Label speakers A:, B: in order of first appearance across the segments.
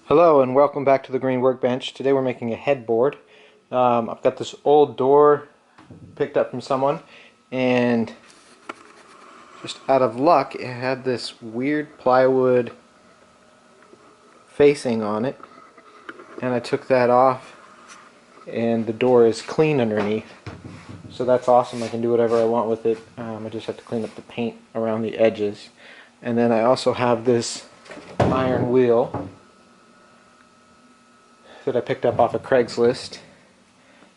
A: Hello and welcome back to the Green Workbench. Today we're making a headboard. I've got this old door picked up from someone, and just out of luck it had this weird plywood facing on it, and I took that off and the door is clean underneath. So that's awesome. I can do whatever I want with it. I just have to clean up the paint around the edges. And then I also have this iron wheel that I picked up off of Craigslist.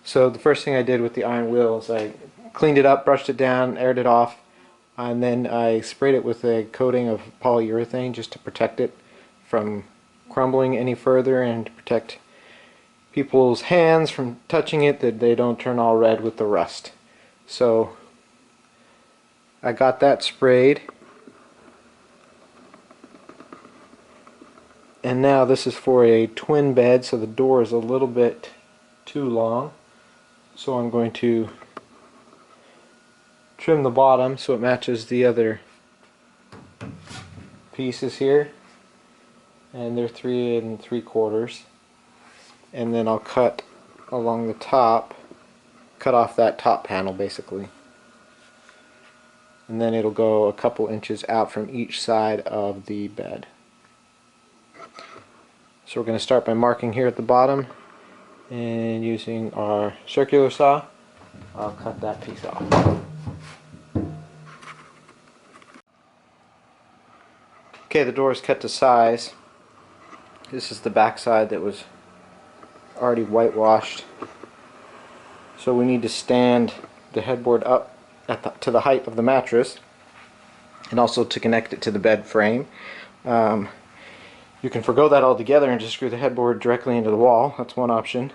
A: So the first thing I did with the iron wheel is I cleaned it up, brushed it down, aired it off, and then I sprayed it with a coating of polyurethane just to protect it from crumbling any further and to protect people's hands from touching it, that they don't turn all red with the rust. So I got that sprayed. And now this is for a twin bed, so the door is a little bit too long. So I'm going to trim the bottom so it matches the other pieces here. And they're 3 3/4. And then I'll cut along the top, cut off that top panel basically. And then it'll go a couple inches out from each side of the bed. So we're going to start by marking here at the bottom, and using our circular saw I'll cut that piece off. Okay, the door is cut to size. This is the back side that was already whitewashed. So we need to stand the headboard up to the height of the mattress, and also to connect it to the bed frame. You can forgo that altogether and just screw the headboard directly into the wall. That's one option.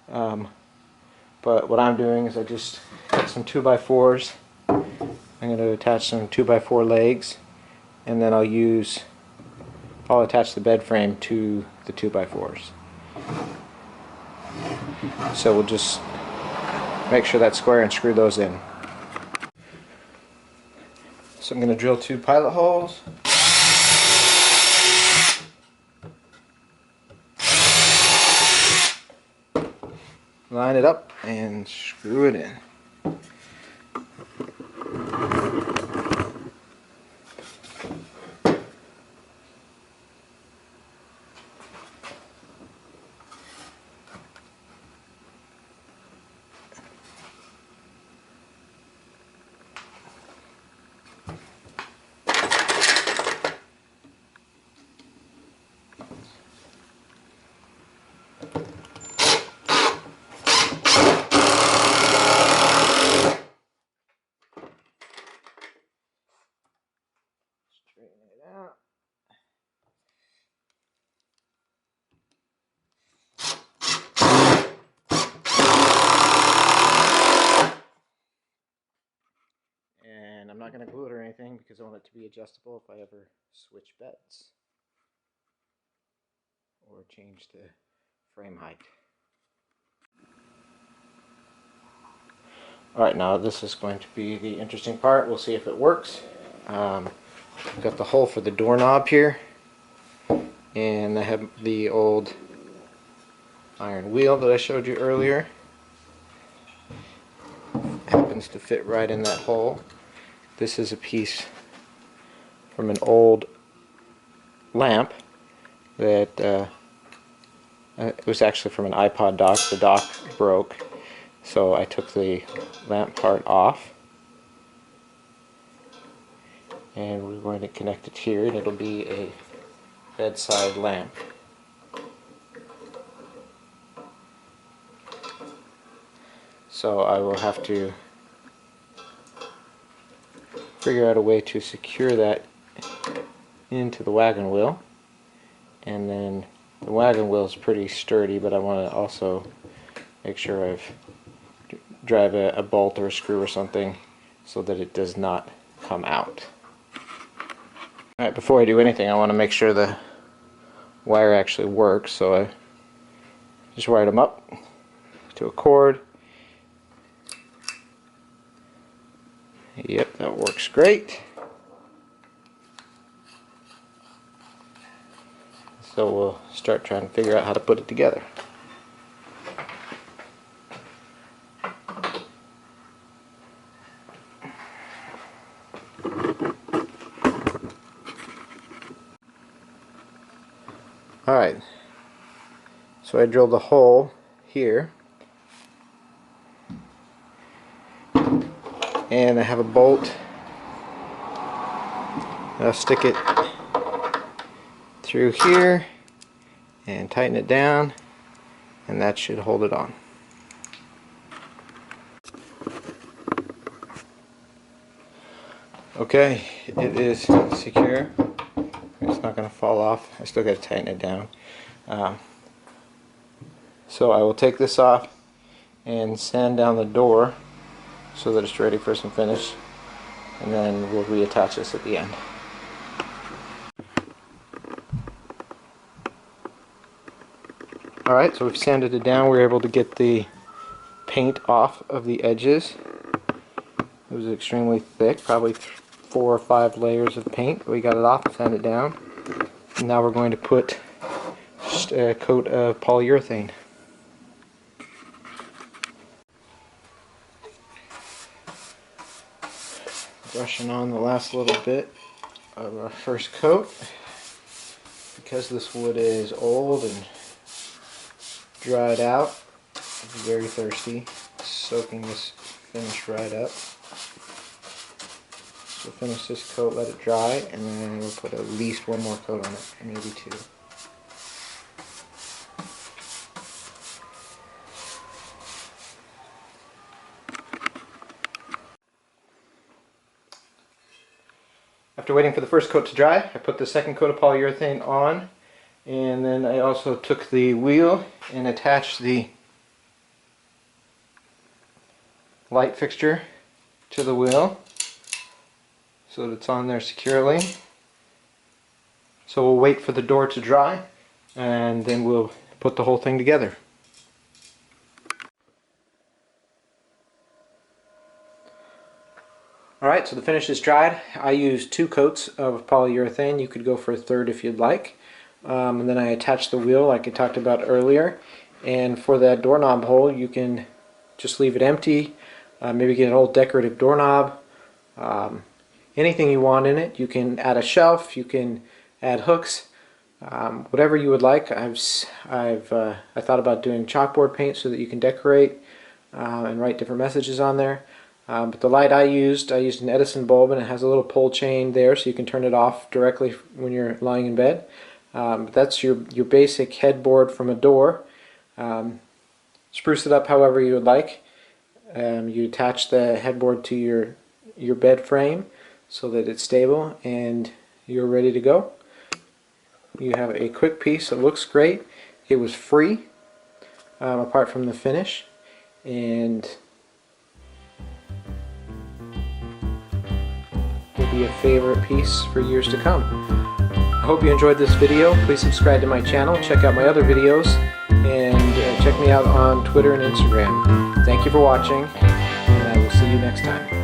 A: But what I'm doing is I just got some 2x4s. I'm going to attach some 2x4 legs, and then I'll attach the bed frame to the 2x4s. So we'll just make sure that's square and screw those in. So I'm going to drill 2 pilot holes. Line it up and screw it in. Straighten it out. And I'm not going to glue it or anything because I want it to be adjustable if I ever switch beds or change the frame height. Alright, now this is going to be the interesting part. We'll see if it works. We've got the hole for the doorknob here, and I have the old iron wheel that I showed you earlier. Happens to fit right in that hole. This is a piece from an old lamp that it was actually from an iPod dock. The dock broke, so I took the lamp part off, and we're going to connect it here, and it'll be a bedside lamp. So I will have to figure out a way to secure that into the wagon wheel, and then the wagon wheel is pretty sturdy, but I want to also make sure I've drive a bolt or a screw or something so that it does not come out. Alright, before I do anything I want to make sure the wire actually works, so I just wired them up to a cord. Yep, that works great. So So we'll start trying to figure out how to put it together. Alright, so I drilled a hole here, and I have a bolt. I'll stick it through here and tighten it down, and that should hold it on. Okay, it is secure. It's not going to fall off. I still got to tighten it down. So I will take this off and sand down the door so that it's ready for some finish, and then we'll reattach this at the end. Alright, so we've sanded it down. We were able to get the paint off of the edges. It was extremely thick, probably 4 or 5 layers of paint. We got it off, sand it down. And now we're going to put just a coat of polyurethane. Brushing on the last little bit of our first coat. Because this wood is old and dried out, it's very thirsty, soaking this finish right up. So we'll finish this coat, let it dry, and then we'll put at least one more coat on it, maybe 2. After waiting for the first coat to dry, I put the second coat of polyurethane on, and then I also took the wheel and attached the light fixture to the wheel so that it's on there securely. So we'll wait for the door to dry, and then we'll put the whole thing together. Alright, so the finish is dried. I used 2 coats of polyurethane. You could go for a third if you'd like. And then I attached the wheel like I talked about earlier. And for that doorknob hole, you can just leave it empty. Maybe get an old decorative doorknob. Anything you want in it. You can add a shelf. You can add hooks. Whatever you would like. I thought about doing chalkboard paint so that you can decorate and write different messages on there. But the light I used an Edison bulb, and it has a little pull chain there so you can turn it off directly when you're lying in bed. But that's your basic headboard from a door. Spruce it up however you would like. You attach the headboard to your bed frame so that it's stable, and you're ready to go. You have a quick piece. It looks great. It was free apart from the finish, and will be a favorite piece for years to come. I hope you enjoyed this video. Please subscribe to my channel, check out my other videos, and check me out on Twitter and Instagram. Thank you for watching, and I will see you next time.